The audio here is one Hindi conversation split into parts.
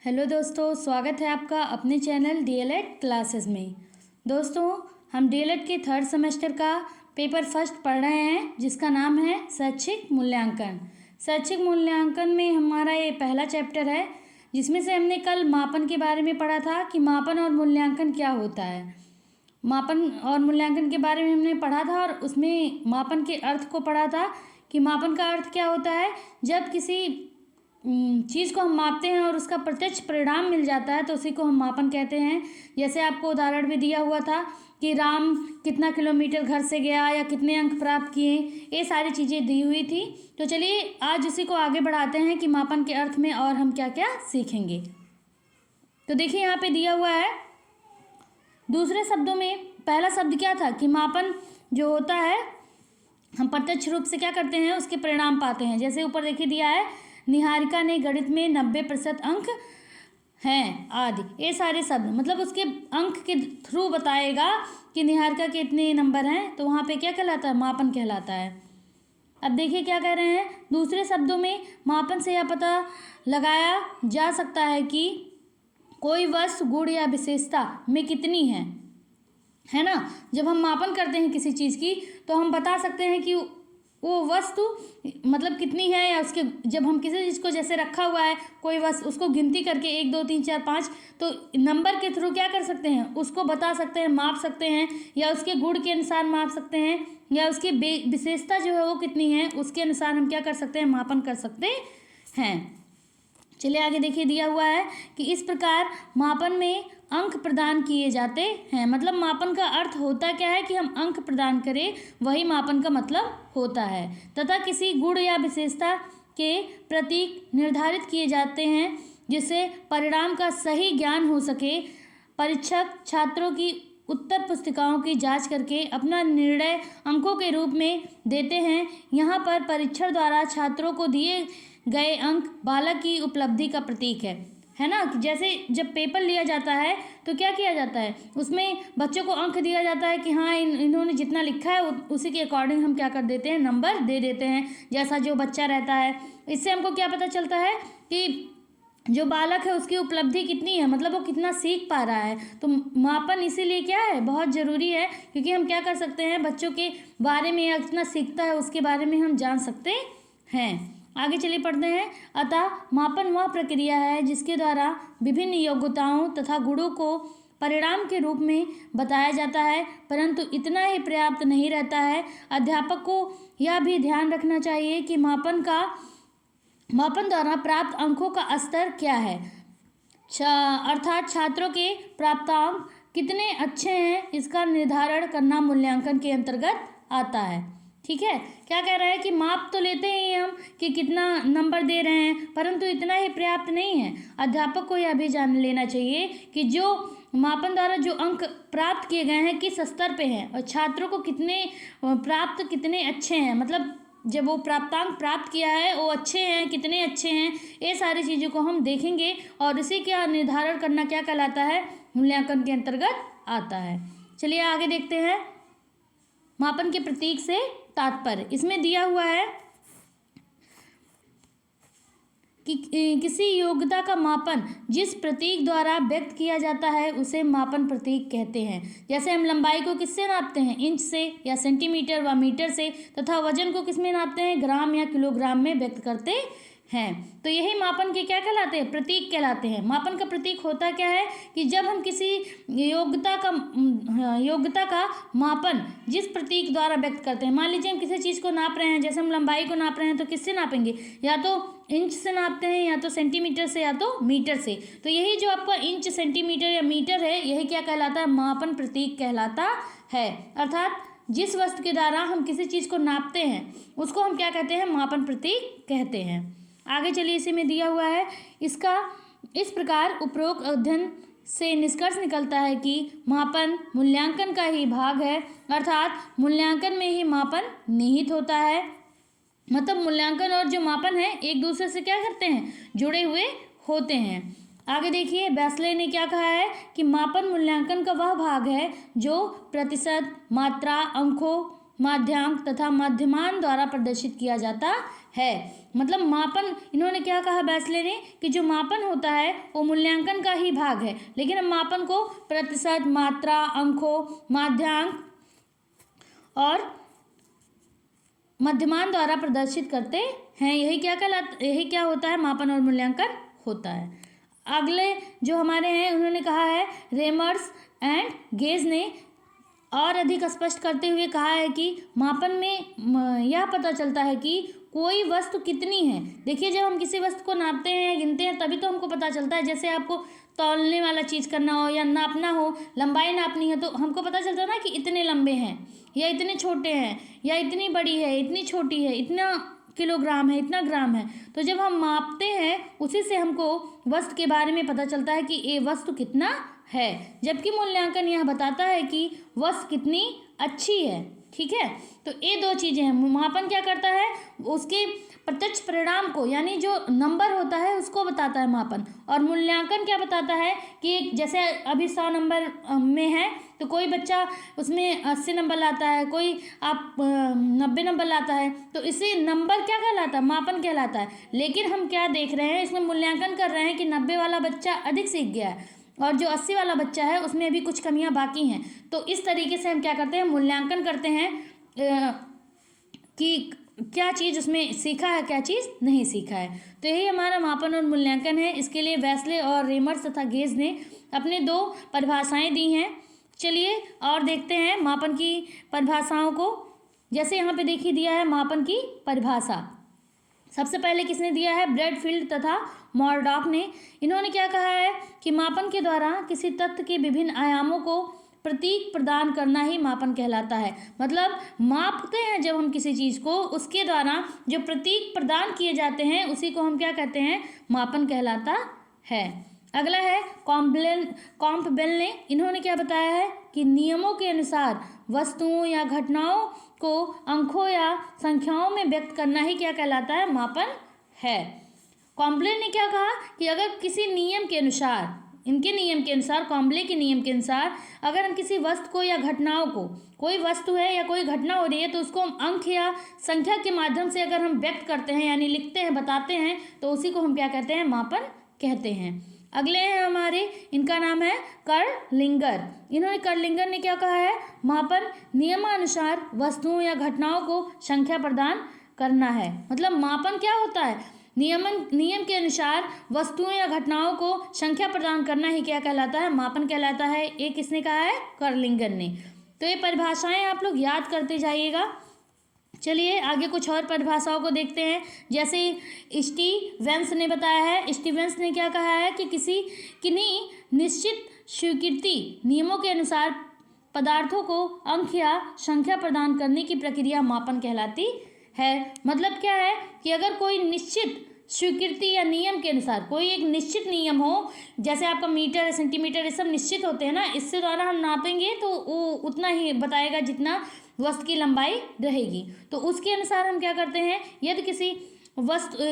हेलो दोस्तों, स्वागत है आपका अपने चैनल डीएलएड क्लासेस में। दोस्तों, हम डीएलएड के थर्ड सेमेस्टर का पेपर फर्स्ट पढ़ रहे हैं, जिसका नाम है शैक्षिक मूल्यांकन। शैक्षिक मूल्यांकन में हमारा ये पहला चैप्टर है, जिसमें से हमने कल मापन के बारे में पढ़ा था कि मापन और मूल्यांकन क्या होता है। मापन और मूल्यांकन के बारे में हमने पढ़ा था और उसमें मापन के अर्थ को पढ़ा था कि मापन का अर्थ क्या होता है। जब किसी चीज़ को हम मापते हैं और उसका प्रत्यक्ष परिणाम मिल जाता है तो उसी को हम मापन कहते हैं। जैसे आपको उदाहरण में दिया हुआ था कि राम कितना किलोमीटर घर से गया या कितने अंक प्राप्त किए, ये सारी चीज़ें दी हुई थी। तो चलिए आज उसी को आगे बढ़ाते हैं कि मापन के अर्थ में और हम क्या क्या सीखेंगे। तो देखिए यहाँ पे दिया हुआ है, दूसरे शब्दों में पहला शब्द क्या था कि मापन जो होता है हम प्रत्यक्ष रूप से क्या करते हैं, उसके परिणाम पाते हैं। जैसे ऊपर देखिए दिया है, निहारिका ने गणित में 90% अंक हैं आदि। ये सारे शब्द मतलब उसके अंक के थ्रू बताएगा कि निहारिका के इतने नंबर हैं, तो वहाँ पे क्या कहलाता है, मापन कहलाता है। अब देखिए क्या कह रहे हैं, दूसरे शब्दों में मापन से यह पता लगाया जा सकता है कि कोई वस्तु गुण या विशेषता में कितनी है ना। जब हम मापन करते हैं किसी चीज़ की तो हम बता सकते हैं कि वो वस्तु मतलब कितनी है, या उसके जब हम किसी चीज़ को जैसे रखा हुआ है कोई वस्तु, उसको गिनती करके 1 2 3 4 5 तो नंबर के थ्रू क्या कर सकते हैं, उसको बता सकते हैं, माप सकते हैं, या उसके गुण के अनुसार माप सकते हैं, या उसकी विशेषता जो है वो कितनी है उसके अनुसार हम क्या कर सकते हैं, मापन कर सकते हैं। चलिए आगे देखिए दिया हुआ है कि इस प्रकार मापन में अंक प्रदान किए जाते हैं। मतलब मापन का अर्थ होता क्या है कि हम अंक प्रदान करें, वही मापन का मतलब होता है। तथा किसी गुण या विशेषता के प्रतीक निर्धारित किए जाते हैं जिससे परिणाम का सही ज्ञान हो सके। परीक्षक छात्रों की उत्तर पुस्तिकाओं की जांच करके अपना निर्णय अंकों के रूप में देते हैं। यहाँ पर परीक्षण द्वारा छात्रों को दिए गए अंक बालक की उपलब्धि का प्रतीक है ना। जैसे जब पेपर लिया जाता है तो क्या किया जाता है, उसमें बच्चों को अंक दिया जाता है कि हाँ इन्होंने जितना लिखा है उसी के अकॉर्डिंग हम क्या कर देते हैं, नंबर दे देते हैं, जैसा जो बच्चा रहता है। इससे हमको क्या पता चलता है कि जो बालक है उसकी उपलब्धि कितनी है, मतलब वो कितना सीख पा रहा है। तो मापन इसीलिए क्या है, बहुत ज़रूरी है, क्योंकि हम क्या कर सकते हैं, बच्चों के बारे में या कितना सीखता है उसके बारे में हम जान सकते हैं। आगे चलिए पढ़ते हैं। अतः मापन वह प्रक्रिया है जिसके द्वारा विभिन्न योग्यताओं तथा गुणों को परिणाम के रूप में बताया जाता है, परंतु इतना ही पर्याप्त नहीं रहता है। अध्यापक को यह भी ध्यान रखना चाहिए कि मापन द्वारा प्राप्त अंकों का स्तर क्या है, अर्थात छात्रों के प्राप्तांक कितने अच्छे हैं, इसका निर्धारण करना मूल्यांकन के अंतर्गत आता है। ठीक है, क्या कह रहा है कि माप तो लेते ही हम कि कितना नंबर दे रहे हैं, परंतु इतना ही पर्याप्त नहीं है। अध्यापक को यह भी जान लेना चाहिए कि जो मापन द्वारा जो अंक प्राप्त किए गए हैं किस स्तर पे हैं और छात्रों को कितने अच्छे हैं, मतलब जब वो प्राप्तांक प्राप्त किया है वो अच्छे हैं, कितने अच्छे हैं, ये सारी चीज़ों को हम देखेंगे और इसी का निर्धारण करना क्या कहलाता है, मूल्यांकन के अंतर्गत आता है। चलिए आगे देखते हैं, मापन के प्रतीक से तात्पर्य। इसमें दिया हुआ है कि किसी योग्यता का मापन जिस प्रतीक द्वारा व्यक्त किया जाता है उसे मापन प्रतीक कहते हैं। जैसे हम लंबाई को किससे नापते हैं, इंच से या सेंटीमीटर व मीटर से, तथा वजन को किसमें नापते हैं, ग्राम या किलोग्राम में व्यक्त करते हैं। तो यही मापन के क्या कहलाते हैं, प्रतीक कहलाते हैं। मापन का प्रतीक होता क्या है कि जब हम किसी योग्यता का मापन जिस प्रतीक द्वारा व्यक्त करते हैं, मान लीजिए हम किसी चीज़ को नाप रहे हैं, जैसे हम लंबाई को नाप रहे हैं तो किससे नापेंगे, या तो इंच से नापते हैं, या तो सेंटीमीटर से, या तो मीटर से। तो यही जो आपका इंच, सेंटीमीटर या मीटर है, यही क्या कहलाता है, मापन प्रतीक कहलाता है। अर्थात जिस वस्तु के द्वारा हम किसी चीज़ को नापते हैं उसको हम क्या कहते हैं, मापन प्रतीक कहते हैं। आगे चलिए, इसी में दिया हुआ है, इस प्रकार उपरोक्त अध्ययन से निष्कर्ष निकलता है कि मापन मूल्यांकन का ही भाग है, अर्थात मूल्यांकन में ही मापन निहित होता है। मतलब मूल्यांकन और जो मापन है एक दूसरे से क्या करते हैं, जुड़े हुए होते हैं। आगे देखिए, बैसले ने क्या कहा है कि मापन मूल्यांकन का वह भाग है जो प्रतिशत, मात्रा, अंकों माध्यांक तथा मध्यमान द्वारा प्रदर्शित किया जाता है। मतलब मापन, इन्होंने क्या कहा बैचलर ने, कि जो मापन होता है वो मूल्यांकन का ही भाग है, लेकिन हम मापन को प्रतिशत, मात्रा, अंकों, माध्यांक और मध्यमान द्वारा प्रदर्शित करते हैं। यही क्या होता है, मापन और मूल्यांकन होता है। अगले जो हमारे हैं उन्होंने कहा है, रेमर्स एंड गेज ने और अधिक स्पष्ट करते हुए कहा है कि मापन में यह पता चलता है कि कोई वस्तु कितनी है। देखिए, जब हम किसी वस्तु को नापते हैं या गिनते हैं तभी तो हमको पता चलता है। जैसे आपको तौलने वाला चीज़ करना हो या नापना हो, लंबाई नापनी है, तो हमको पता चलता है ना कि इतने लंबे हैं या इतने छोटे हैं या इतनी बड़ी है, इतनी छोटी है, इतना किलोग्राम है, इतना ग्राम है। तो जब हम मापते हैं उसी से हमको वस्तु के बारे में पता चलता है कि ये वस्तु कितना है, जबकि मूल्यांकन यह बताता है कि वस्तु कितनी अच्छी है। ठीक है, तो ये दो चीज़ें हैं। मापन क्या करता है, उसके प्रत्यक्ष परिणाम को, यानी जो नंबर होता है उसको बताता है मापन, और मूल्यांकन क्या बताता है कि जैसे अभी 100 नंबर में है तो कोई बच्चा उसमें 80 नंबर लाता है, कोई आप 90 नंबर लाता है, तो इसे नंबर क्या कहलाता है, मापन कहलाता है। लेकिन हम क्या देख रहे हैं, इसमें मूल्यांकन कर रहे हैं कि 90 वाला बच्चा अधिक सीख गया है और जो 80 वाला बच्चा है उसमें अभी कुछ कमियां बाकी हैं। तो इस तरीके से हम क्या करते हैं, मूल्यांकन करते हैं कि क्या चीज़ उसमें सीखा है, क्या चीज़ नहीं सीखा है। तो यही हमारा मापन और मूल्यांकन है। इसके लिए वेस्ले और रेमर्स तथा गेज ने अपने 2 परिभाषाएं दी हैं। चलिए और देखते हैं मापन की परिभाषाओं को। जैसे यहाँ पे देखिए दिया है मापन की परिभाषा। सबसे पहले किसने दिया है, ब्रैडफील्ड तथा मॉरडॉक ने। इन्होंने क्या कहा है कि मापन के द्वारा किसी तत्व के विभिन्न आयामों को प्रतीक प्रदान करना ही मापन कहलाता है। मतलब मापते हैं जब हम किसी चीज़ को, उसके द्वारा जो प्रतीक प्रदान किए जाते हैं उसी को हम क्या कहते हैं, मापन कहलाता है। अगला है कॉम्पबेल ने। इन्होंने क्या बताया है कि नियमों के अनुसार वस्तुओं या घटनाओं को अंकों या संख्याओं में व्यक्त करना ही क्या कहलाता है, मापन है। कॉम्पबेल ने क्या कहा कि अगर किसी नियम के अनुसार, इनके नियम के अनुसार, कॉम्पबेल के नियम के अनुसार, अगर हम किसी वस्तु को या घटनाओं को, कोई वस्तु है या कोई घटना हो रही है, तो उसको हम अंक या संख्या के माध्यम से अगर हम व्यक्त करते हैं, यानी लिखते हैं, बताते हैं, तो उसी को हम क्या कहते हैं, मापन कहते हैं। अगले हैं हमारे, इनका नाम है कर्लिंगर। कर्लिंगर ने क्या कहा है, मापन नियमानुसार वस्तुओं या घटनाओं को संख्या प्रदान करना है। मतलब मापन क्या होता है, नियम के अनुसार वस्तुओं या घटनाओं को संख्या प्रदान करना ही क्या कहलाता है, मापन कहलाता है। ये किसने कहा है, कर्लिंगर ने। तो ये परिभाषाएं आप लोग याद करते जाइएगा। चलिए आगे कुछ और परिभाषाओं को देखते हैं। जैसे स्टीवेंस ने बताया है, स्टीवेंस ने क्या कहा है कि किन्हीं निश्चित स्वीकृति नियमों के अनुसार पदार्थों को अंक या संख्या प्रदान करने की प्रक्रिया मापन कहलाती है। मतलब क्या है कि अगर कोई निश्चित स्वीकृति या नियम के अनुसार कोई एक निश्चित नियम हो, जैसे आपका मीटर, सेंटीमीटर, ये सब निश्चित होते हैं ना, इससे द्वारा हम नापेंगे तो वो उतना ही बताएगा जितना वस्तु की लंबाई रहेगी। तो उसके अनुसार हम क्या करते हैं, यदि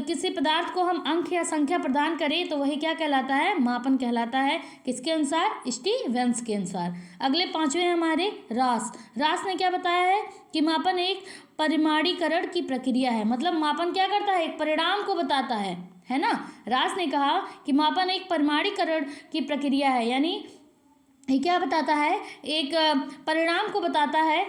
किसी पदार्थ को हम अंक या संख्या प्रदान करें तो वही क्या कहलाता है, मापन कहलाता है। किसके अनुसार, स्टीवेंस के अनुसार। अगले 5वें हमारे रास ने क्या बताया है कि मापन एक परिमाणीकरण की प्रक्रिया है। मतलब मापन क्या करता है, एक परिणाम को बताता है ना। रास ने कहा कि मापन एक परिमाणीकरण की प्रक्रिया है, यानी ये क्या बताता है, एक परिणाम को बताता है,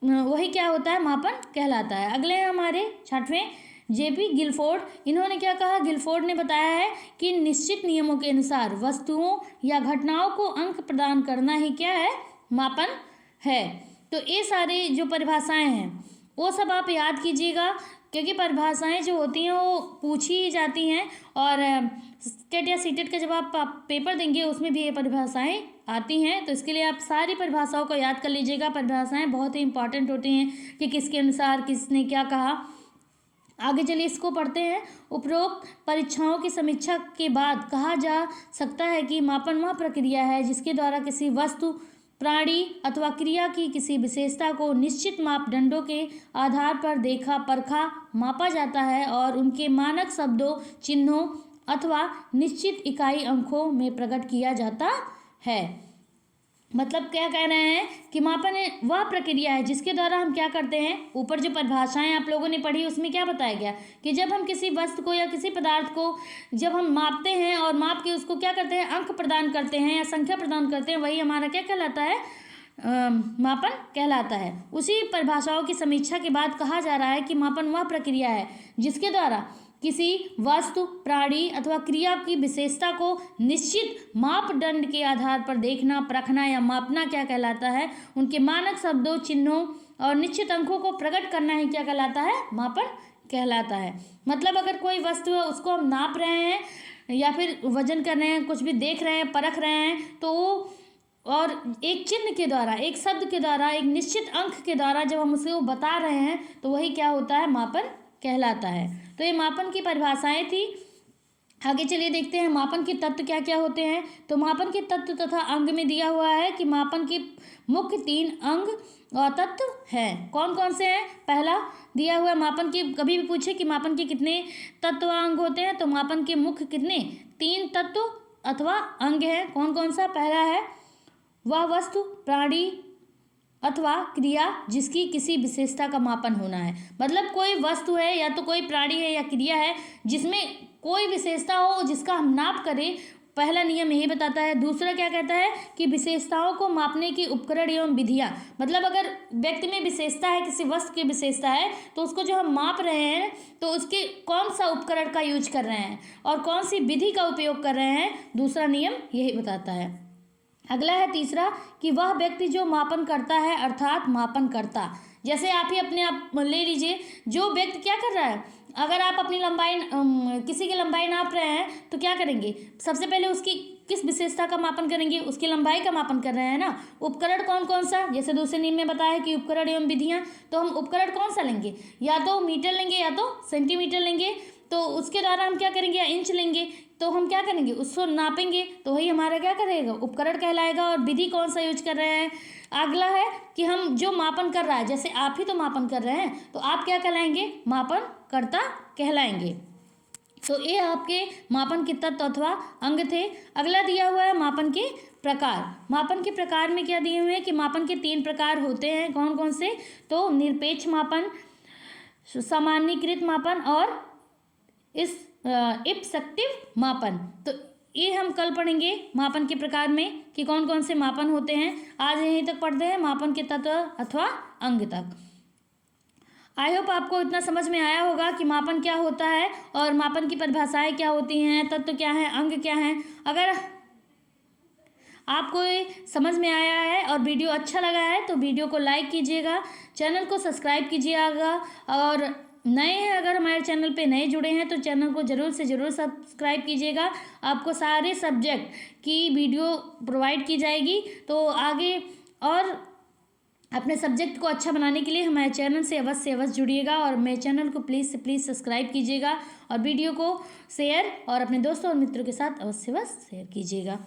वही क्या होता है, मापन कहलाता है। अगले हैं हमारे 6वें, जेपी गिलफोर्ड। इन्होंने क्या कहा, गिलफोर्ड ने बताया है कि निश्चित नियमों के अनुसार वस्तुओं या घटनाओं को अंक प्रदान करना ही क्या है, मापन है। तो ये सारी जो परिभाषाएं हैं वो सब आप याद कीजिएगा, क्योंकि परिभाषाएं जो होती हैं वो पूछी जाती हैं, और स्टेट या सीटेट का जब आप पेपर देंगे उसमें भी ये परिभाषाएं आती हैं। तो इसके लिए आप सारी परिभाषाओं को याद कर लीजिएगा। परिभाषाएं बहुत ही इंपॉर्टेंट होती हैं कि किसके अनुसार किसने क्या कहा। आगे चलिए इसको पढ़ते हैं। उपरोक्त परीक्षाओं की समीक्षा के बाद कहा जा सकता है कि मापन वह प्रक्रिया है जिसके द्वारा किसी वस्तु, प्राणी अथवा क्रिया की किसी विशेषता को निश्चित मापदंडों के आधार पर देखा, परखा, मापा जाता है और उनके मानक शब्दों, चिन्हों अथवा निश्चित इकाई अंकों में प्रकट किया जाता है। मतलब क्या कह रहे हैं कि मापन वह प्रक्रिया है जिसके द्वारा हम क्या करते हैं, ऊपर जो परिभाषाएं आप लोगों ने पढ़ी उसमें क्या बताया गया कि जब हम किसी वस्तु को या किसी पदार्थ को जब हम मापते हैं और माप के उसको क्या करते हैं, अंक प्रदान करते हैं या संख्या प्रदान करते हैं, वही हमारा क्या कहलाता है, मापन कहलाता है। उसी परिभाषाओं की समीक्षा के बाद कहा जा रहा है कि मापन वह प्रक्रिया है जिसके द्वारा किसी वस्तु, प्राणी अथवा क्रिया की विशेषता को निश्चित मापदंड के आधार पर देखना, परखना या मापना क्या कहलाता है, उनके मानक शब्दों, चिन्हों और निश्चित अंकों को प्रकट करना ही क्या कहलाता है, मापन कहलाता है। मतलब अगर कोई वस्तु है उसको हम नाप रहे हैं या फिर वजन कर रहे हैं, कुछ भी देख रहे हैं, परख रहे हैं, तो और एक चिन्ह के द्वारा, एक शब्द के द्वारा, एक निश्चित अंक के द्वारा जब हम उसे वो बता रहे हैं तो वही क्या होता है, मापन कहलाता है। तो ये मापन की परिभाषाएं थी। आगे चलिए देखते हैं मापन के तत्व क्या क्या होते हैं। तो मापन के तत्व तथा अंग में दिया हुआ है कि मापन के मुख्य 3 अंग और तत्व हैं। कौन कौन से हैं? पहला दिया हुआ मापन के, कभी भी पूछे कि मापन के कितने तत्व अंग होते हैं, तो मापन के मुख्य कितने, 3 तत्व अथवा अंग हैं। कौन कौन सा? पहला है वह वस्तु, प्राणी अथवा क्रिया जिसकी किसी विशेषता का मापन होना है। मतलब कोई वस्तु है या तो कोई प्राणी है या क्रिया है जिसमें कोई विशेषता हो जिसका हम नाप करें, पहला नियम यही बताता है। दूसरा क्या कहता है कि विशेषताओं को मापने की उपकरण एवं विधियां। मतलब अगर व्यक्ति में विशेषता है, किसी वस्तु की विशेषता है, तो उसको जो हम माप रहे हैं तो उसके कौन सा उपकरण का यूज कर रहे हैं और कौन सी विधि का उपयोग कर रहे हैं, दूसरा नियम यही बताता है। अगला है तीसरा कि वह व्यक्ति जो मापन करता है अर्थात मापन करता। जैसे आप ही अपने आप ले लीजिए, जो व्यक्ति क्या कर रहा है, अगर आप अपनी लंबाई किसी की लंबाई नाप रहे हैं तो क्या करेंगे, सबसे पहले उसकी किस विशेषता का मापन करेंगे, उसकी लंबाई का मापन कर रहे हैं ना। उपकरण कौन कौन सा, जैसे दूसरे नियम में बताया कि उपकरण एवं विधियां, तो हम उपकरण कौन सा लेंगे, या तो मीटर लेंगे या तो सेंटीमीटर लेंगे। तो उसके द्वारा हम क्या करेंगे, या इंच लेंगे, तो हम क्या करेंगे, उसको नापेंगे, तो वही हमारा क्या करेगा, उपकरण कहलाएगा। और विधि कौन सा यूज कर रहे हैं। अगला है कि हम जो मापन कर रहा है, जैसे आप ही तो मापन कर रहे हैं, तो आप क्या कहलाएंगे, मापन कर्ता कहलाएंगे। तो ये आपके मापन के तत्व अथवा अंग थे। अगला दिया हुआ है मापन के प्रकार। मापन के प्रकार में क्या दिए हुए हैं कि मापन के 3 प्रकार होते हैं। कौन कौन से? तो निरपेक्ष मापन, सामान्यीकृत मापन और इस इप्सक्टिव मापन। तो ये हम कल पढ़ेंगे मापन के प्रकार में कि कौन कौन से मापन होते हैं। आज यहीं तक पढ़ते हैं मापन के तत्व अथवा अंग तक। आई होप आपको इतना समझ में आया होगा कि मापन क्या होता है और मापन की परिभाषाएं क्या होती हैं, तत्व क्या हैं, अंग क्या हैं। अगर आपको ये समझ में आया है और वीडियो अच्छा लगा है तो वीडियो को लाइक कीजिएगा, चैनल को सब्सक्राइब कीजिएगा, और नए हैं अगर हमारे चैनल पे नए जुड़े हैं तो चैनल को ज़रूर से ज़रूर सब्सक्राइब कीजिएगा। आपको सारे सब्जेक्ट की वीडियो प्रोवाइड की जाएगी। तो आगे और अपने सब्जेक्ट को अच्छा बनाने के लिए हमारे चैनल से अवश्य जुड़िएगा, और मेरे चैनल को प्लीज़ से प्लीज़ सब्सक्राइब कीजिएगा और वीडियो को शेयर और अपने दोस्तों और मित्रों के साथ अवश्य शेयर कीजिएगा।